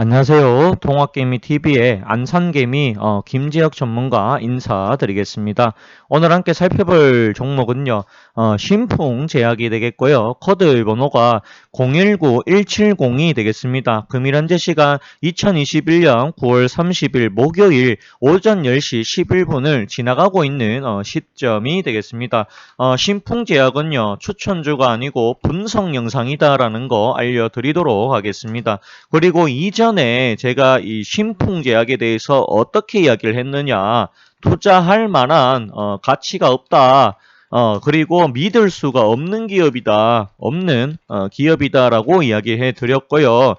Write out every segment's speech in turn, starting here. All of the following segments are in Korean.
안녕하세요. 동학개미TV의 안산개미 김지혁 전문가 인사드리겠습니다. 오늘 함께 살펴볼 종목은요. 신풍 제약이 되겠고요. 코드 번호가 019170이 되겠습니다. 금일 현재 시간 2021년 9월 30일 목요일 오전 10시 11분을 지나가고 있는 시점이 되겠습니다. 신풍 제약은요. 추천주가 아니고 분석 영상이다라는 거 알려드리도록 하겠습니다. 그리고 이전에 제가 이 신풍제약에 대해서 어떻게 이야기를 했느냐, 투자할 만한 가치가 없다. 그리고 믿을 수가 없는 기업이다. 없는 기업이다라고 이야기해 드렸고요.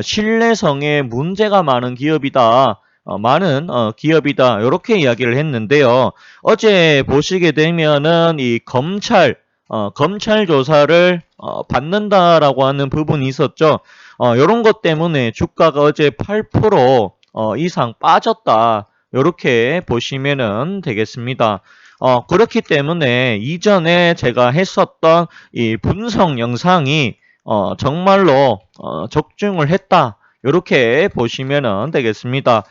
신뢰성에 문제가 많은 기업이다. 많은 기업이다. 이렇게 이야기를 했는데요. 어제 보시게 되면은 이 검찰 조사를 받는다라고 하는 부분이 있었죠. 요런 것 때문에 주가가 어제 8% 이상 빠졌다. 요렇게 보시면은 되겠습니다. 그렇기 때문에 이전에 제가 했었던 이 분석 영상이 정말로 적중을 했다. 요렇게 보시면은 되겠습니다.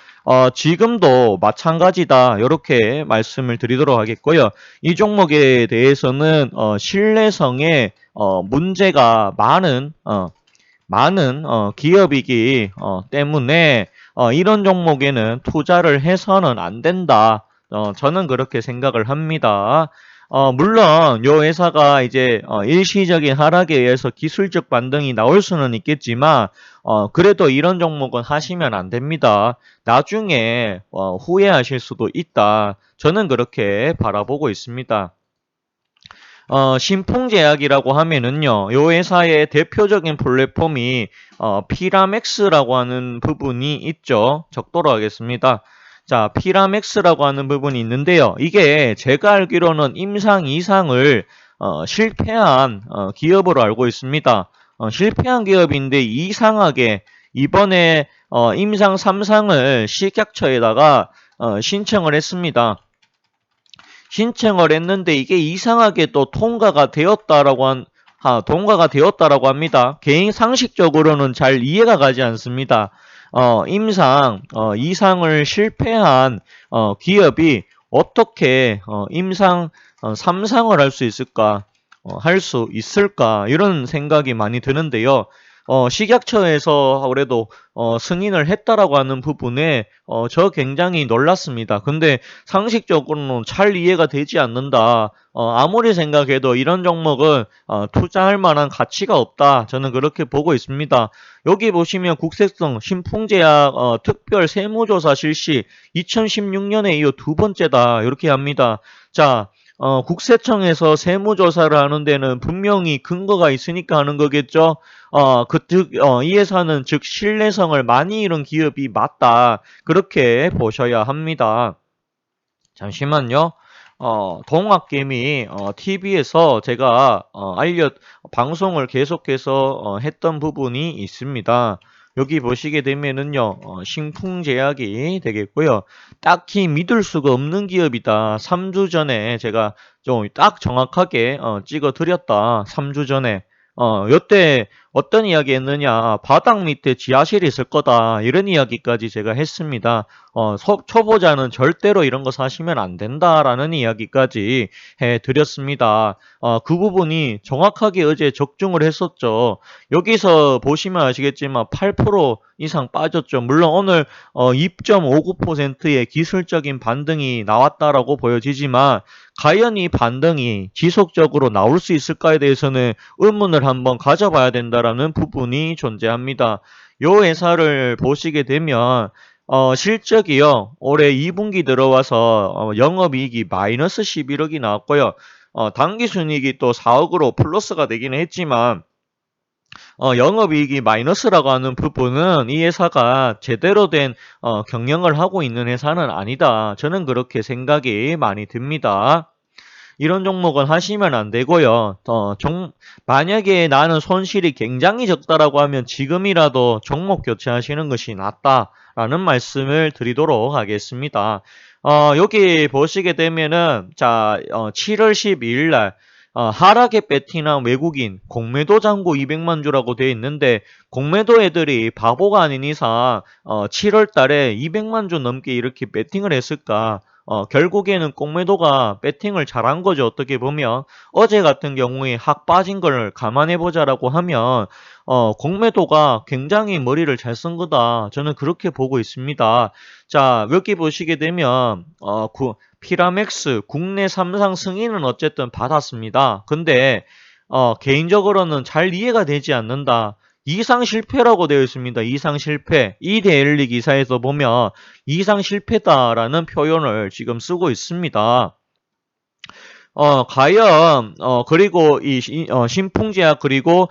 지금도 마찬가지다. 요렇게 말씀을 드리도록 하겠고요. 이 종목에 대해서는 신뢰성에 문제가 많은 기업이기 때문에 이런 종목에는 투자를 해서는 안 된다. 저는 그렇게 생각을 합니다. 물론 요 회사가 이제 일시적인 하락에 의해서 기술적 반등이 나올 수는 있겠지만 그래도 이런 종목은 하시면 안 됩니다. 나중에 후회하실 수도 있다. 저는 그렇게 바라보고 있습니다. 신풍제약이라고 하면은요, 요 회사의 대표적인 플랫폼이 피라맥스라고 하는 부분이 있죠. 적도록 하겠습니다. 자, 피라맥스라고 하는 부분이 있는데요. 이게 제가 알기로는 임상 2상을 실패한 기업으로 알고 있습니다. 실패한 기업인데 이상하게 이번에 임상 3상을 식약처에다가 신청을 했습니다. 신청을 했는데 이게 이상하게 또 통과가 되었다라고 합니다. 개인 상식적으로는 잘 이해가 가지 않습니다. 임상 이상을 실패한 기업이 어떻게 임상 3상을 할 수 있을까? 할 수 있을까? 이런 생각이 많이 드는데요. 식약처에서 그래도 승인을 했다라고 하는 부분에 저 굉장히 놀랐습니다. 근데 상식적으로는 잘 이해가 되지 않는다. 아무리 생각해도 이런 종목은 투자할 만한 가치가 없다. 저는 그렇게 보고 있습니다. 여기 보시면 국세성 신풍제약 특별 세무조사 실시 2016년에 이어 두 번째다. 이렇게 합니다. 자, 국세청에서 세무조사를 하는 데는 분명히 근거가 있으니까 하는 거겠죠. 이 회사는 즉 신뢰성을 많이 잃은 기업이 맞다. 그렇게 보셔야 합니다. 잠시만요. 동학개미 TV에서 제가 방송을 계속해서 했던 부분이 있습니다. 여기 보시게 되면은요, 신풍제약이 되겠고요. 딱히 믿을 수가 없는 기업이다. 3주 전에 제가 좀 딱 정확하게 찍어 드렸다. 3주 전에. 요때 어떤 이야기 했느냐. 바닥 밑에 지하실이 있을 거다. 이런 이야기까지 제가 했습니다. 초보자는 절대로 이런 거 사시면 안 된다라는 이야기까지 해드렸습니다. 그 부분이 정확하게 어제 적중을 했었죠. 여기서 보시면 아시겠지만 8% 이상 빠졌죠. 물론 오늘 2.59%의 기술적인 반등이 나왔다라고 보여지지만 과연 이 반등이 지속적으로 나올 수 있을까에 대해서는 의문을 한번 가져봐야 된다라는 부분이 존재합니다. 요 회사를 보시게 되면 실적이요. 올해 2분기 들어와서 영업이익이 마이너스 11억이 나왔고요. 당기순이익이 또 4억으로 플러스가 되기는 했지만 영업이익이 마이너스라고 하는 부분은 이 회사가 제대로 된 경영을 하고 있는 회사는 아니다. 저는 그렇게 생각이 많이 듭니다. 이런 종목은 하시면 안 되고요. 만약에 나는 손실이 굉장히 적다라고 하면 지금이라도 종목 교체하시는 것이 낫다라는 말씀을 드리도록 하겠습니다. 여기 보시게 되면은 자 7월 12일 날 하락에 베팅한 외국인 공매도 잔고 200만 주라고 돼 있는데 공매도 애들이 바보가 아닌 이상 7월 달에 200만 주 넘게 이렇게 베팅을 했을까? 결국에는 공매도가 배팅을 잘한 거죠. 어떻게 보면 어제 같은 경우에 확 빠진 걸 감안해 보자라고 하면 공매도가 굉장히 머리를 잘 쓴 거다. 저는 그렇게 보고 있습니다. 자, 여기 보시게 되면 피라맥스 국내 3상 승인은 어쨌든 받았습니다. 근데 개인적으로는 잘 이해가 되지 않는다. 이상 실패라고 되어 있습니다. 이상 실패. 이 데일리 기사에서 보면 이상 실패다라는 표현을 지금 쓰고 있습니다. 과연, 그리고 신풍제약, 그리고,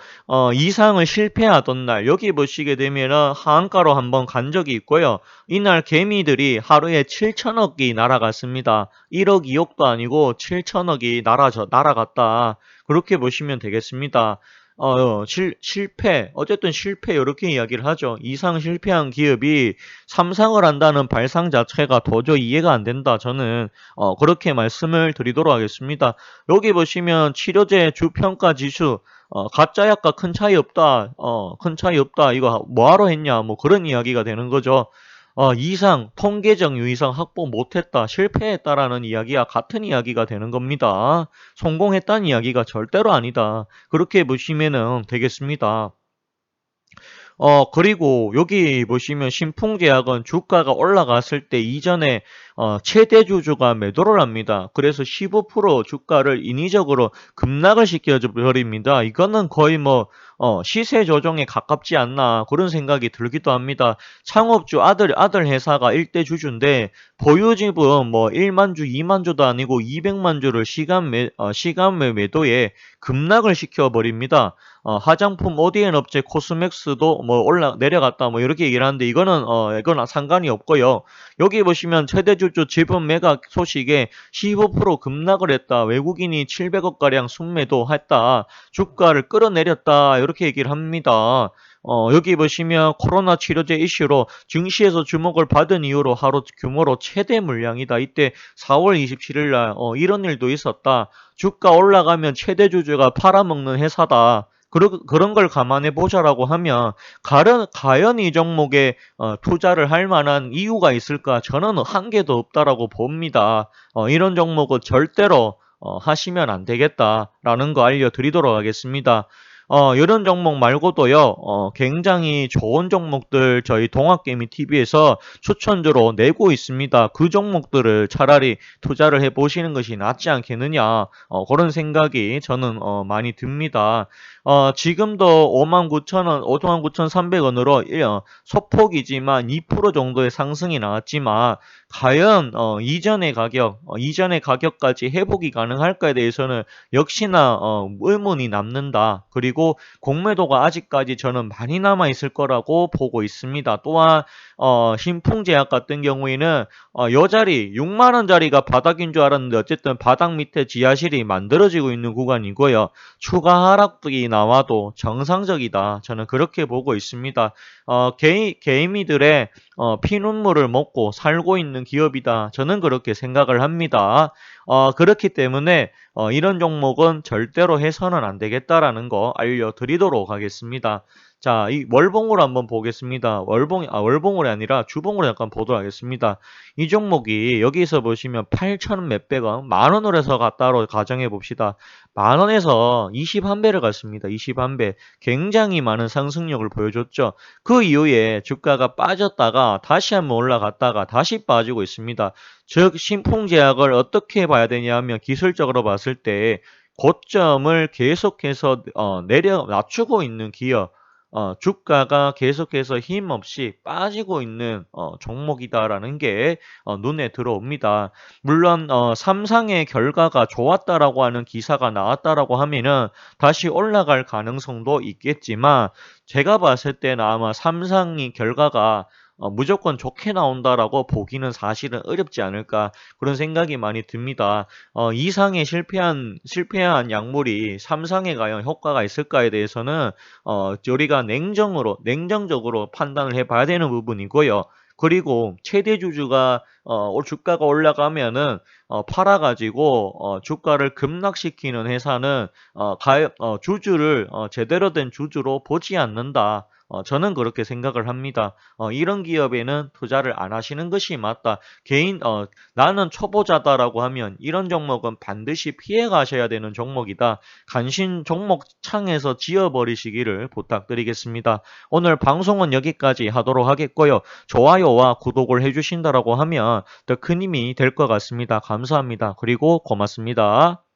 이상을 실패하던 날, 여기 보시게 되면은 하한가로 한번 간 적이 있고요. 이날 개미들이 하루에 7천억이 날아갔습니다. 1억, 2억도 아니고 7천억이 날아갔다. 그렇게 보시면 되겠습니다. 실패, 어쨌든 실패, 이렇게 이야기를 하죠. 이상 실패한 기업이 삼상을 한다는 발상 자체가 도저히 이해가 안 된다. 저는 그렇게 말씀을 드리도록 하겠습니다. 여기 보시면 치료제 주평가 지수 가짜 약과 큰 차이 없다. 큰 차이 없다. 이거 뭐하러 했냐? 뭐 그런 이야기가 되는 거죠. 이상 통계적 유의성 확보 못했다, 실패했다라는 이야기와 같은 이야기가 되는 겁니다. 성공했다는 이야기가 절대로 아니다. 그렇게 보시면 되겠습니다. 그리고 여기 보시면 신풍제약은 주가가 올라갔을 때 이전에 최대 주주가 매도를 합니다. 그래서 15% 주가를 인위적으로 급락을 시켜버립니다. 이거는 거의 뭐 시세 조정에 가깝지 않나 그런 생각이 들기도 합니다. 창업주 아들 회사가 1대 주주인데 보유지분 뭐 1만 주, 2만 주도 아니고 200만 주를 시간 매도에 급락을 시켜버립니다. 화장품 ODM 업체 코스맥스도 뭐 내려갔다 뭐 이렇게 얘기를 하는데 이건 상관이 없고요. 여기 보시면 최대주주 지분 매각 소식에 15% 급락을 했다. 외국인이 700억 가량 순매도 했다. 주가를 끌어내렸다. 이렇게 얘기를 합니다. 여기 보시면 코로나 치료제 이슈로 증시에서 주목을 받은 이후로 하루 규모로 최대 물량이다. 이때 4월 27일 날 이런 일도 있었다. 주가 올라가면 최대 주주가 팔아먹는 회사다. 그런 걸 감안해 보자라고 하면 과연 이 종목에 투자를 할 만한 이유가 있을까? 저는 한 개도 없다라고 봅니다. 이런 종목은 절대로 하시면 안 되겠다라는 거 알려드리도록 하겠습니다. 이런 종목 말고도요, 굉장히 좋은 종목들 저희 동학개미TV에서 추천주로 내고 있습니다. 그 종목들을 차라리 투자를 해보시는 것이 낫지 않겠느냐, 그런 생각이 저는 많이 듭니다. 지금도 59,000원, 59,300원으로 소폭이지만 2% 정도의 상승이 나왔지만 과연 이전의 가격까지 회복이 가능할까에 대해서는 역시나 의문이 남는다. 그리고 공매도가 아직까지 저는 많이 남아 있을 거라고 보고 있습니다. 또한 신풍제약 같은 경우에는 요 자리 6만 원짜리가 바닥인 줄 알았는데 어쨌든 바닥 밑에 지하실이 만들어지고 있는 구간이고요. 추가 하락이 나와도 정상적이다. 저는 그렇게 보고 있습니다. 개미들의 피눈물을 먹고 살고 있는 기업이다. 저는 그렇게 생각을 합니다. 그렇기 때문에 이런 종목은 절대로 해서는 안 되겠다라는 거 알려드리도록 하겠습니다. 자, 이 월봉으로 한번 보겠습니다. 월봉이 아니라 주봉으로 약간 보도록 하겠습니다. 이 종목이 여기서 보시면 8천 몇백 원, 만 원으로 해서 따로 가정해 봅시다. 만 원에서 21배를 갔습니다. 21배. 굉장히 많은 상승력을 보여줬죠. 그 이후에 주가가 빠졌다가 다시 한번 올라갔다가 다시 빠지고 있습니다. 즉 신풍제약을 어떻게 봐야 되냐 하면 기술적으로 봤을 때 고점을 계속해서 낮추고 있는 기업, 주가가 계속해서 힘없이 빠지고 있는 종목이다라는 게 눈에 들어옵니다. 물론 삼상의 결과가 좋았다라고 하는 기사가 나왔다라고 하면은 다시 올라갈 가능성도 있겠지만 제가 봤을 때는 아마 삼상의 결과가 무조건 좋게 나온다라고 보기는 사실은 어렵지 않을까 그런 생각이 많이 듭니다. 이상에 실패한 약물이 삼상에 과연 효과가 있을까에 대해서는 우리가 냉정적으로 판단을 해봐야 되는 부분이고요. 그리고 최대 주주가 주가가 올라가면은 팔아가지고 주가를 급락시키는 회사는 주주를 제대로 된 주주로 보지 않는다. 저는 그렇게 생각을 합니다. 이런 기업에는 투자를 안 하시는 것이 맞다. 나는 초보자다라고 하면 이런 종목은 반드시 피해 가셔야 되는 종목이다. 간신 종목 창에서 지어버리시기를 부탁드리겠습니다. 오늘 방송은 여기까지 하도록 하겠고요. 좋아요와 구독을 해주신다라고 하면 더 큰 힘이 될 것 같습니다. 감사합니다. 그리고 고맙습니다.